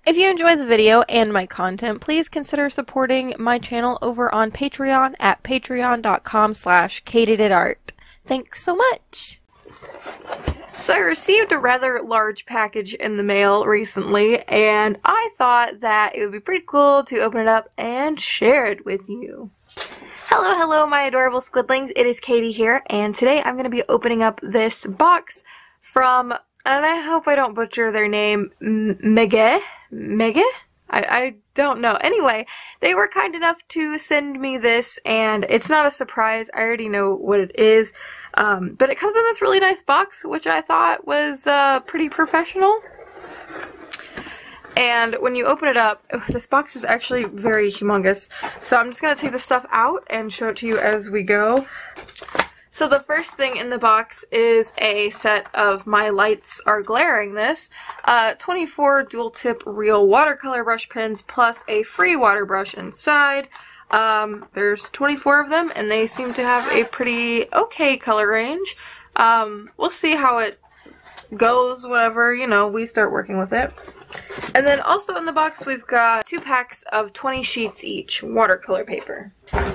If you enjoy the video and my content, please consider supporting my channel over on Patreon at patreon.com/kaatydidart. Thanks so much! So I received a rather large package in the mail recently, and I thought that it would be pretty cool to open it up and share it with you. Hello, my adorable squidlings. It is Katie here, and today I'm going to be opening up this box from, and I hope I don't butcher their name, MEGEH? I don't know. Anyway, they were kind enough to send me this, and it's not a surprise. I already know what it is. But it comes in this really nice box, which I thought was pretty professional. And when you open it up, this box is actually very humongous. So I'm just going to take this stuff out and show it to you as we go. So the first thing in the box is a set of My Lights Are Glaring This, 24 dual tip real watercolor brush pens plus a free water brush inside. There's 24 of them, and they seem to have a pretty okay color range. We'll see how it goes whenever, you know, we start working with it. And then also in the box we've got 2 packs of 20 sheets each, watercolor paper.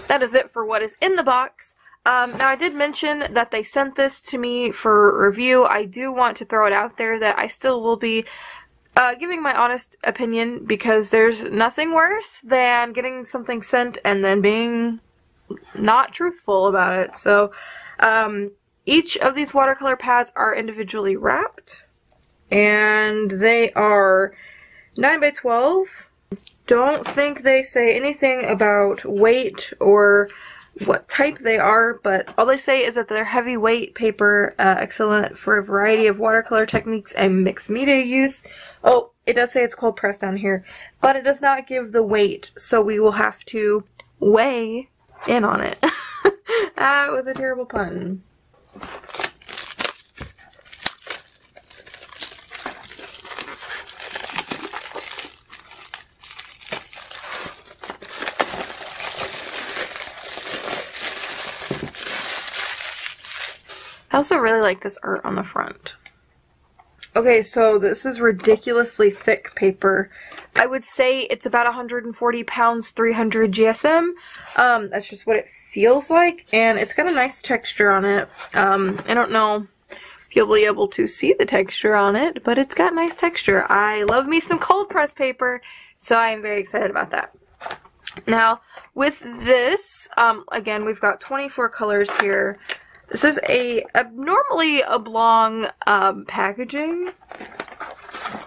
That is it for what is in the box. Now I did mention that they sent this to me for review. I do want to throw it out there that I still will be giving my honest opinion, because there's nothing worse than getting something sent and then being not truthful about it. So each of these watercolor pads are individually wrapped, and they are 9 by 12. Don't think they say anything about weight or what type they are, but all they say is that they're heavyweight paper, excellent for a variety of watercolor techniques and mixed media use. Oh, it does say it's cold pressed down here, but it does not give the weight, so we will have to weigh in on it. That was a terrible pun. I also really like this art on the front. Okay, so this is ridiculously thick paper. I would say it's about 140 pounds, 300 GSM. That's just what it feels like, and it's got a nice texture on it. I don't know if you'll be able to see the texture on it, but it's got nice texture. I love me some cold press paper, so I am very excited about that. Now, with this, again, we've got 24 colors here. This is a abnormally oblong packaging,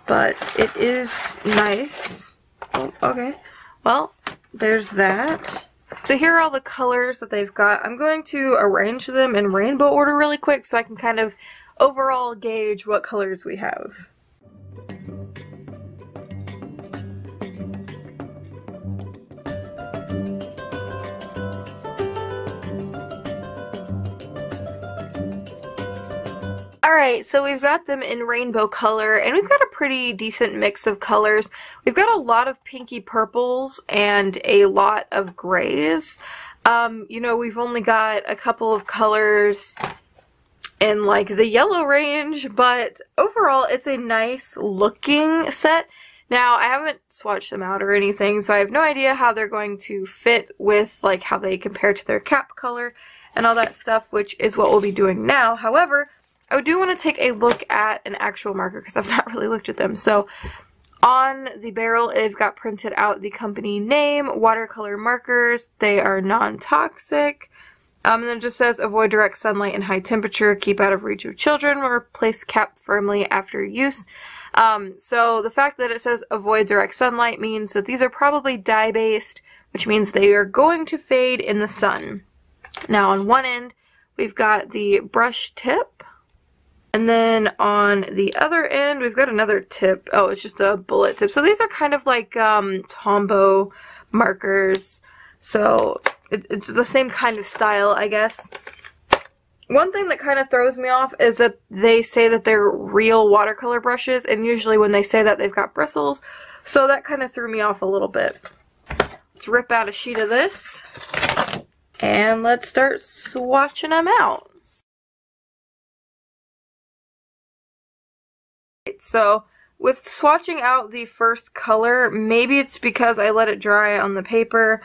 but it is nice. Oh, okay. Well, there's that. So here are all the colors that they've got. I'm going to arrange them in rainbow order really quick so I can kind of overall gauge what colors we have. Alright, so we've got them in rainbow color, and we've got a pretty decent mix of colors. We've got a lot of pinky purples and a lot of grays. You know, we've only got a couple of colors in like the yellow range, but overall it's a nice looking set. Now, I haven't swatched them out or anything, so I have no idea how they're going to fit with like how they compare to their cap color and all that stuff, which is what we'll be doing now. However, I do want to take a look at an actual marker because I've not really looked at them. So on the barrel, they've got printed out the company name, watercolor markers. They are non-toxic. And then it just says avoid direct sunlight and high temperature, keep out of reach of children, or place cap firmly after use. So the fact that it says avoid direct sunlight means that these are probably dye-based, which means they are going to fade in the sun. Now on one end, we've got the brush tip. And then on the other end, we've got another tip. Oh, it's just a bullet tip. So these are kind of like Tombow markers. So it's the same kind of style, I guess. One thing that kind of throws me off is that they say that they're real watercolor brushes, and usually when they say that, they've got bristles. So that kind of threw me off a little bit. Let's rip out a sheet of this, and let's start swatching them out. So with swatching out the first color, maybe it's because I let it dry on the paper,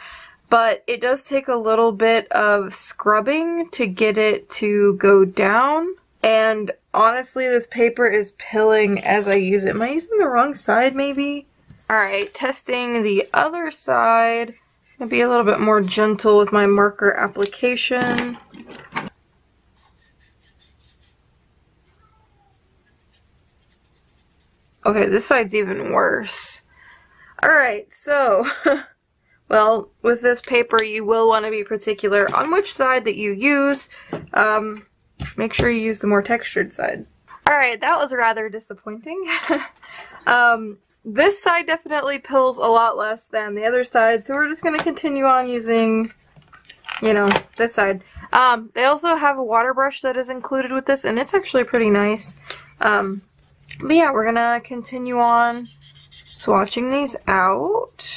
but it does take a little bit of scrubbing to get it to go down. And honestly, this paper is pilling as I use it. Am I using the wrong side, maybe? Alright, testing the other side. I'll be a little bit more gentle with my marker application. Okay, this side's even worse. Alright, so, well, with this paper you will want to be particular on which side that you use. Make sure you use the more textured side. Alright, that was rather disappointing. This side definitely pills a lot less than the other side, so we're just going to continue on using, you know, this side. They also have a water brush that is included with this, and it's actually pretty nice. But yeah, we're going to continue on swatching these out.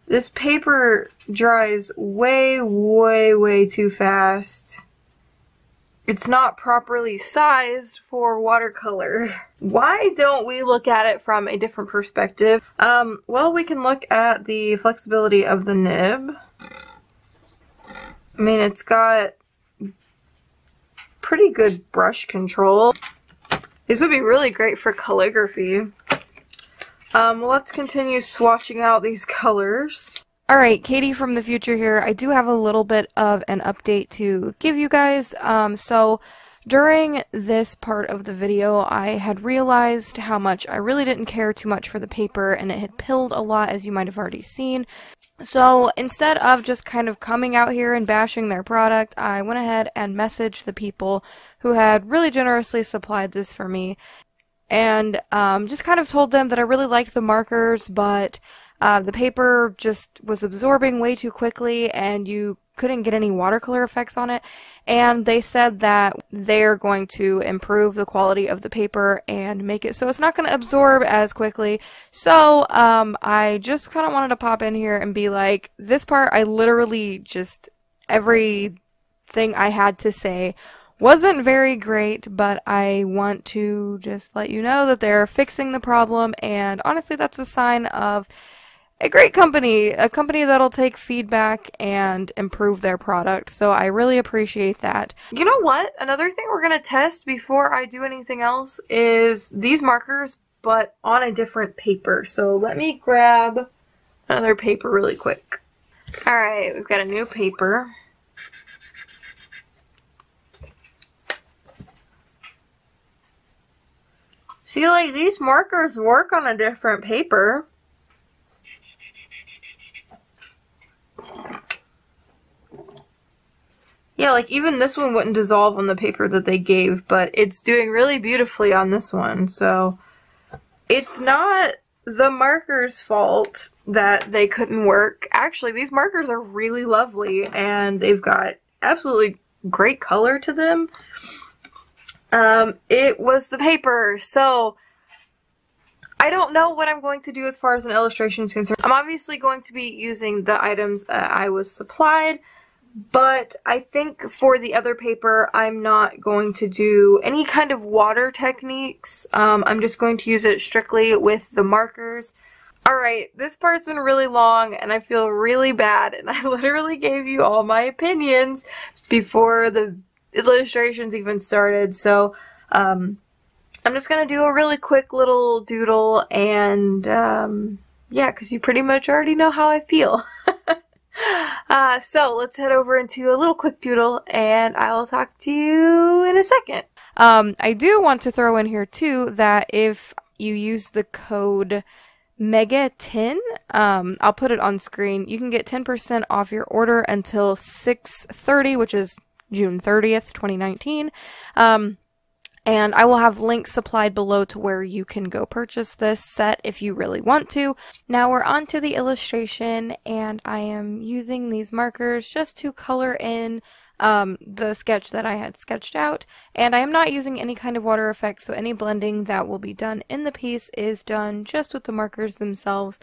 This paper dries way, way, way too fast. It's not properly sized for watercolor. Why don't we look at it from a different perspective? Well, we can look at the flexibility of the nib. I mean, it's got pretty good brush control. This would be really great for calligraphy. Let's continue swatching out these colors. Alright, Katie from the future here. I do have a little bit of an update to give you guys. So during this part of the video, I had realized how much I really didn't care too much for the paper, and it had pilled a lot, as you might have already seen. So instead of just kind of coming out here and bashing their product, I went ahead and messaged the people who had really generously supplied this for me. And just kind of told them that I really liked the markers, but the paper just was absorbing way too quickly and you couldn't get any watercolor effects on it. And they said that they're going to improve the quality of the paper and make it so it's not going to absorb as quickly. So I just kind of wanted to pop in here and be like, this part I literally just, everything I had to say wasn't very great, but I want to just let you know that they're fixing the problem, and honestly that's a sign of a great company, a company that'll take feedback and improve their product, so I really appreciate that. You know what? Another thing we're going to test before I do anything else is these markers, but on a different paper. So let me grab another paper really quick. Alright, we've got a new paper. See, like, these markers work on a different paper. Yeah, like, even this one wouldn't dissolve on the paper that they gave, but it's doing really beautifully on this one, so it's not the marker's fault that they couldn't work. Actually, these markers are really lovely, and they've got absolutely great color to them. It was the paper, so I don't know what I'm going to do as far as an illustration is concerned. I'm obviously going to be using the items I was supplied, but I think for the other paper I'm not going to do any kind of water techniques. I'm just going to use it strictly with the markers. Alright, this part's been really long and I feel really bad, and I literally gave you all my opinions before the illustrations even started, so I'm just gonna do a really quick little doodle, and yeah, because you pretty much already know how I feel. So let's head over into a little quick doodle and I will talk to you in a second. I do want to throw in here too that if you use the code MEGEH10, I'll put it on screen, you can get 10% off your order until 6/30, which is June 30th, 2019. And I will have links supplied below to where you can go purchase this set if you really want to. Now we're on to the illustration, and I am using these markers just to color in the sketch that I had sketched out, and I am not using any kind of water effects, so any blending that will be done in the piece is done just with the markers themselves.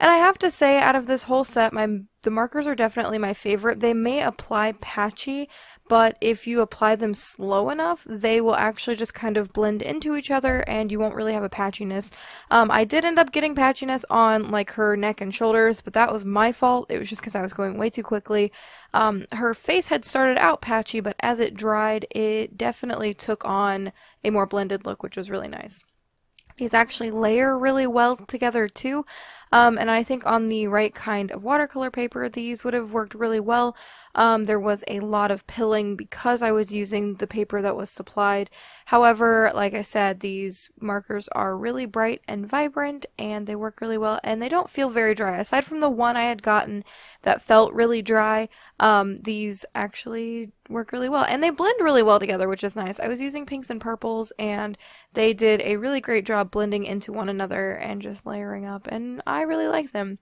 And I have to say, out of this whole set, the markers are definitely my favorite. They may apply patchy, but if you apply them slow enough, they will actually just kind of blend into each other and you won't really have a patchiness. I did end up getting patchiness on like her neck and shoulders, but that was my fault. It was just because I was going way too quickly. Her face had started out patchy, but as it dried, it definitely took on a more blended look, which was really nice. These actually layer really well together too, and I think on the right kind of watercolor paper these would have worked really well. There was a lot of pilling because I was using the paper that was supplied. However, like I said, these markers are really bright and vibrant and they work really well and they don't feel very dry. Aside from the one I had gotten that felt really dry, these actually work really well and they blend really well together, which is nice. I was using pinks and purples and they did a really great job blending into one another and just layering up, and I really like them.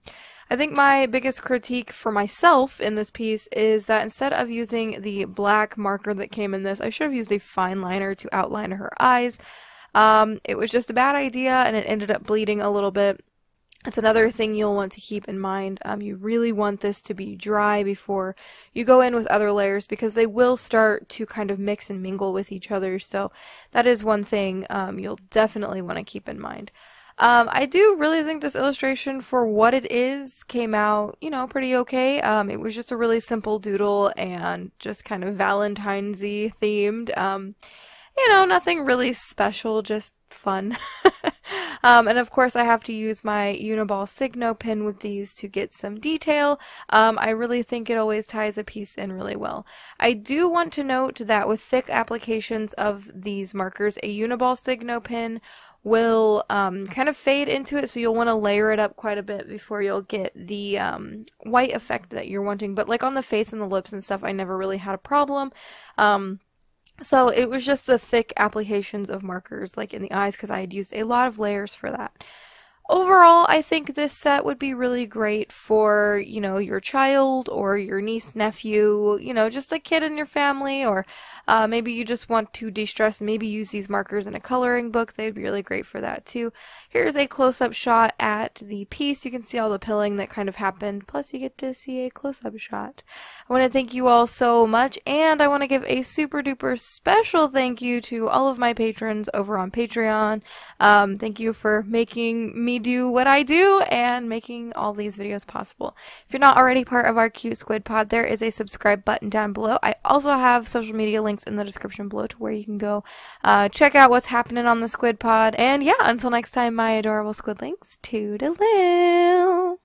I think my biggest critique for myself in this piece is that instead of using the black marker that came in this, I should have used a fine liner to outline her eyes. It was just a bad idea and it ended up bleeding a little bit. It's another thing you'll want to keep in mind. You really want this to be dry before you go in with other layers because they will start to kind of mix and mingle with each other. So that is one thing you'll definitely want to keep in mind. I do really think this illustration, for what it is, came out, you know, pretty okay. It was just a really simple doodle and just kind of Valentine's-y themed. You know, nothing really special, just fun. And of course I have to use my Uniball Signo pen with these to get some detail. I really think it always ties a piece in really well. I do want to note that with thick applications of these markers, a Uniball Signo pen will kind of fade into it, so you'll want to layer it up quite a bit before you'll get the white effect that you're wanting. But like on the face and the lips and stuff, I never really had a problem. So it was just the thick applications of markers like in the eyes because I had used a lot of layers for that. Overall, I think this set would be really great for, you know, your child or your niece, nephew, you know, just a kid in your family, or maybe you just want to de-stress and maybe use these markers in a coloring book. They'd be really great for that too. Here's a close-up shot at the piece. You can see all the pilling that kind of happened, plus you get to see a close-up shot. I want to thank you all so much, and I want to give a super-duper special thank you to all of my patrons over on Patreon. Thank you for making me do what I do and making all these videos possible. If you're not already part of our cute squid pod, there is a subscribe button down below. I also have social media links in the description below to where you can go check out what's happening on the squid pod. And yeah, until next time, my adorable squidlings, toodaloo!